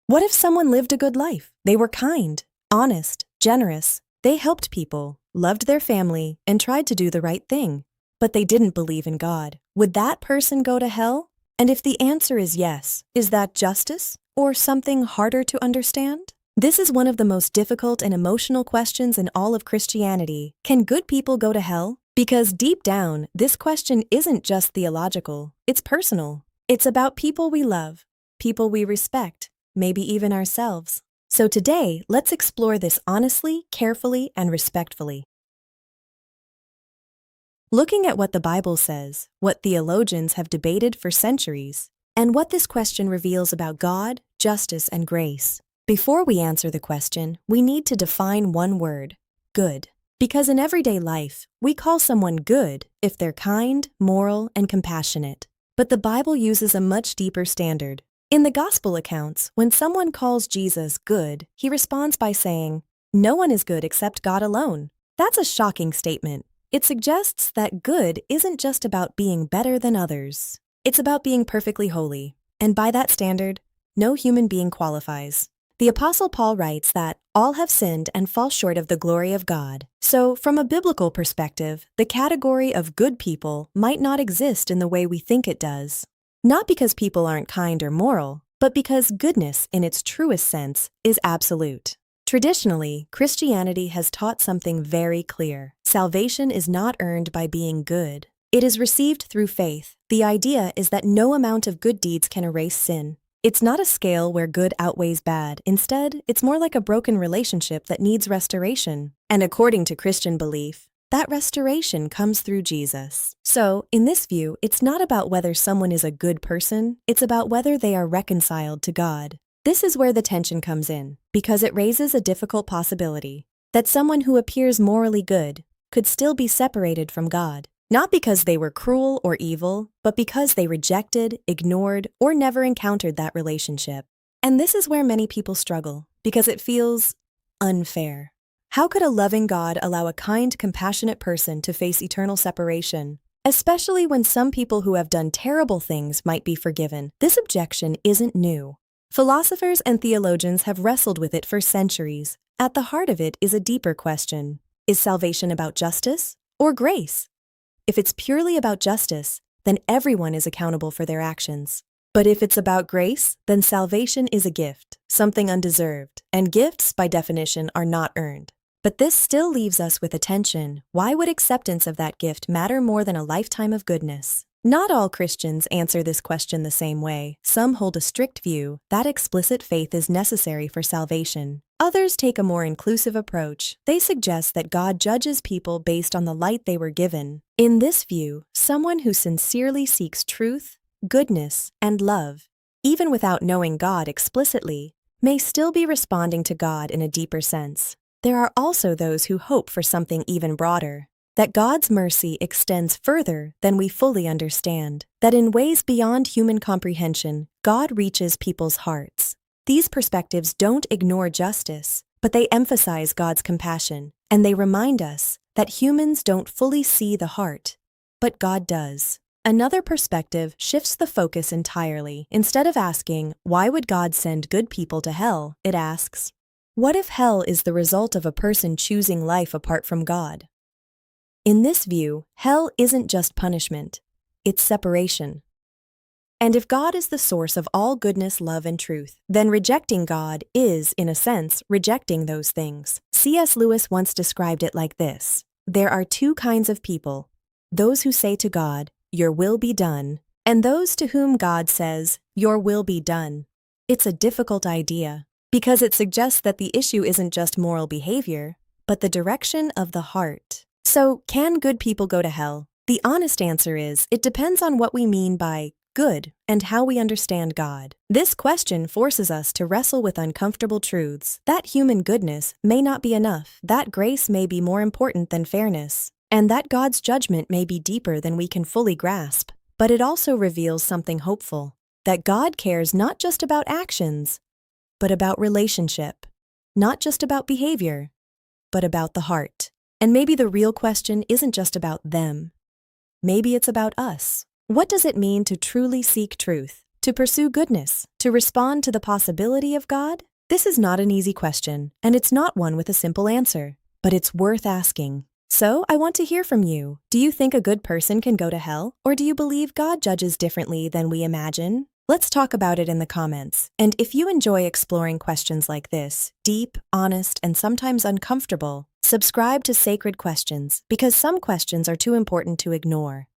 What if someone lived a good life? They were kind, honest, generous. They helped people, loved their family, and tried to do the right thing. But they didn't believe in God. Would that person go to hell? And if the answer is yes, is that justice or something harder to understand? This is one of the most difficult and emotional questions in all of Christianity. Can good people go to hell? Because deep down, this question isn't just theological, it's personal. It's about people we love, people we respect, maybe even ourselves. So today, let's explore this honestly, carefully, and respectfully. Looking at what the Bible says, what theologians have debated for centuries, and what this question reveals about God, justice, and grace. Before we answer the question, we need to define one word: good. Because in everyday life, we call someone good if they're kind, moral, and compassionate. But the Bible uses a much deeper standard. In the Gospel accounts, when someone calls Jesus good, he responds by saying, "No one is good except God alone." That's a shocking statement. It suggests that good isn't just about being better than others. It's about being perfectly holy. And by that standard, no human being qualifies. The Apostle Paul writes that all have sinned and fall short of the glory of God. So, from a biblical perspective, the category of good people might not exist in the way we think it does. Not because people aren't kind or moral, but because goodness, in its truest sense, is absolute. Traditionally, Christianity has taught something very clear. Salvation is not earned by being good. It is received through faith. The idea is that no amount of good deeds can erase sin. It's not a scale where good outweighs bad. Instead, it's more like a broken relationship that needs restoration. And according to Christian belief, that restoration comes through Jesus. So, in this view, it's not about whether someone is a good person, it's about whether they are reconciled to God. This is where the tension comes in, because it raises a difficult possibility that someone who appears morally good could still be separated from God. Not because they were cruel or evil, but because they rejected, ignored, or never encountered that relationship. And this is where many people struggle, because it feels unfair. How could a loving God allow a kind, compassionate person to face eternal separation? Especially when some people who have done terrible things might be forgiven. This objection isn't new. Philosophers and theologians have wrestled with it for centuries. At the heart of it is a deeper question. Is salvation about justice or grace? If it's purely about justice, then everyone is accountable for their actions. But if it's about grace, then salvation is a gift, something undeserved, and gifts, by definition, are not earned. But this still leaves us with a tension. Why would acceptance of that gift matter more than a lifetime of goodness? Not all Christians answer this question the same way. Some hold a strict view that explicit faith is necessary for salvation. Others take a more inclusive approach. They suggest that God judges people based on the light they were given. In this view, someone who sincerely seeks truth, goodness, and love, even without knowing God explicitly, may still be responding to God in a deeper sense. There are also those who hope for something even broader, that God's mercy extends further than we fully understand, that in ways beyond human comprehension, God reaches people's hearts. These perspectives don't ignore justice, but they emphasize God's compassion, and they remind us that humans don't fully see the heart, but God does. Another perspective shifts the focus entirely. Instead of asking, why would God send good people to hell, it asks, what if hell is the result of a person choosing life apart from God? In this view, hell isn't just punishment, it's separation. And if God is the source of all goodness, love, and truth, then rejecting God is, in a sense, rejecting those things. C.S. Lewis once described it like this: there are two kinds of people, those who say to God, "Your will be done," and those to whom God says, "Your will be done." It's a difficult idea, because it suggests that the issue isn't just moral behavior, but the direction of the heart. So, can good people go to hell? The honest answer is, it depends on what we mean by good and how we understand God. This question forces us to wrestle with uncomfortable truths. That human goodness may not be enough, that grace may be more important than fairness, and that God's judgment may be deeper than we can fully grasp. But it also reveals something hopeful, that God cares not just about actions, but about relationship, not just about behavior, but about the heart. And maybe the real question isn't just about them. Maybe it's about us. What does it mean to truly seek truth? To pursue goodness? To respond to the possibility of God? This is not an easy question, and it's not one with a simple answer, but it's worth asking. So, I want to hear from you. Do you think a good person can go to hell, or do you believe God judges differently than we imagine? Let's talk about it in the comments. And if you enjoy exploring questions like this, deep, honest, and sometimes uncomfortable, subscribe to Sacred Questions, because some questions are too important to ignore.